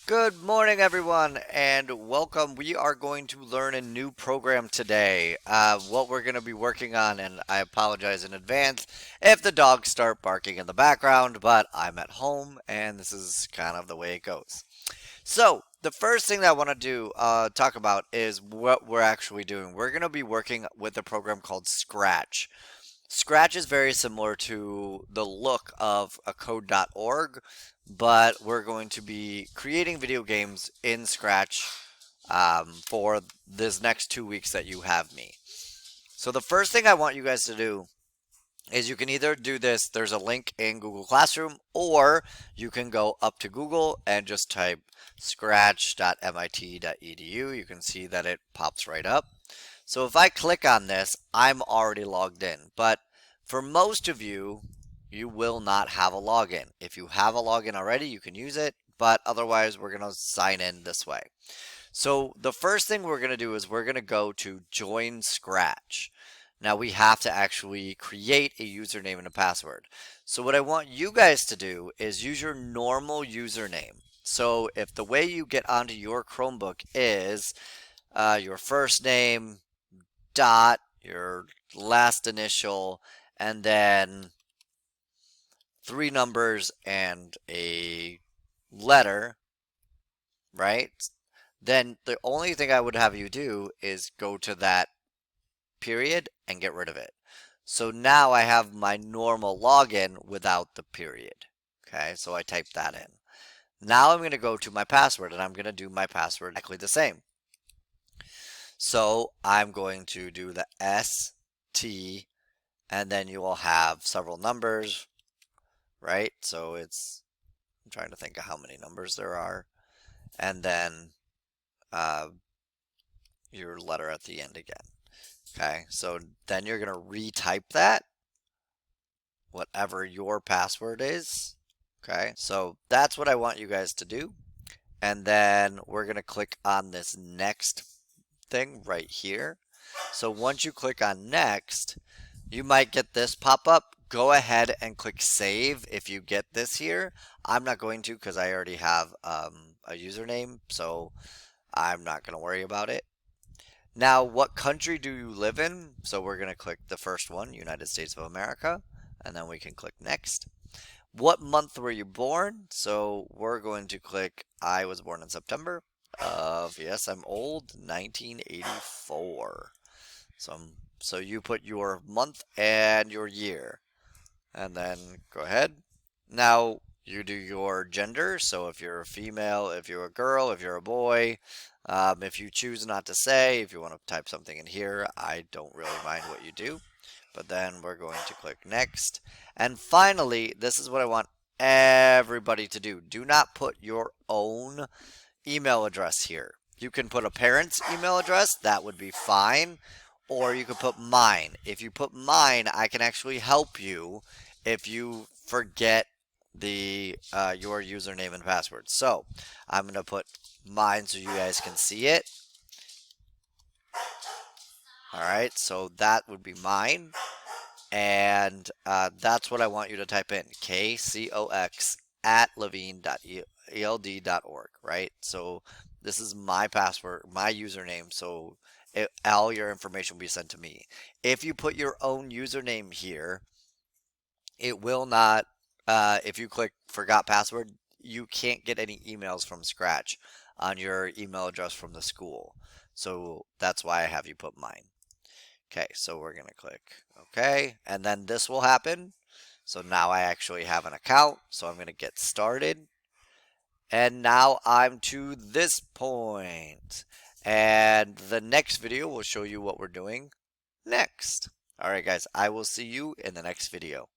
Good morning, everyone, and welcome. We are going to learn a new program today. What we're going to be working on, and I apologize in advance if the dogs start barking in the background, but I'm at home, and this is kind of the way it goes. So, the first thing that I want to talk about, is what we're actually doing. We're going to be working with a program called Scratch. Scratch is very similar to the look of a code.org, but we're going to be creating video games in Scratch for this next 2 weeks that you have me. So the first thing I want you guys to do is you can either do this, there's a link in Google Classroom, or you can go up to Google and just type scratch.mit.edu. You can see that it pops right up. So if I click on this, I'm already logged in. But for most of you, you will not have a login. If you have a login already, you can use it, but otherwise we're going to sign in this way. So the first thing we're going to do is we're going to go to Join Scratch. Now we have to actually create a username and a password. So what I want you guys to do is use your normal username. So if the way you get onto your Chromebook is your first name, dot, your last initial, and then three numbers and a letter, right? Then the only thing I would have you do is go to that period and get rid of it. So now I have my normal login without the period. Okay, so I type that in. Now I'm going to go to my password and I'm going to do my password exactly the same. So I'm going to do the ST, and then you will have several numbers, right? So I'm trying to think of how many numbers there are, and then uh, your letter at the end again. Okay, so then you're going to retype that, whatever your password is. Okay, so that's what I want you guys to do. And then we're going to click on this next thing right here. So once you click on next, you might get this pop up. Go ahead and click save if you get this here. I'm not going to because I already have a username, so I'm not going to worry about it. Now, what country do you live in? So we're going to click the first one, United States of America, and then we can click next. What month were you born? So we're going to click I was born in September of, yes, I'm old, 1984. So you put your month and your year, and then go ahead. Now you do your gender. So if you're a female, if you're a girl, if you're a boy, if you choose not to say, if you want to type something in here, I don't really mind what you do. But then we're going to click next. And finally, this is what I want everybody to do. Do not put your own email address here. You can put a parent's email address, that would be fine, or you could put mine. If you put mine, I can actually help you if you forget the your username and password. So I'm gonna put mine so you guys can see it. All right, so that would be mine, and that's what I want you to type in: KCOX at levine.eld.org. Right, so this is my password, my username, so all your information will be sent to me. If you put your own username here, it will not, if you click forgot password, you can't get any emails from Scratch on your email address from the school. So that's why I have you put mine. Okay, so we're going to click OK, and then this will happen. So now I actually have an account, so I'm going to get started. And now I'm to this point. And the next video will show you what we're doing next. All right, guys, I will see you in the next video.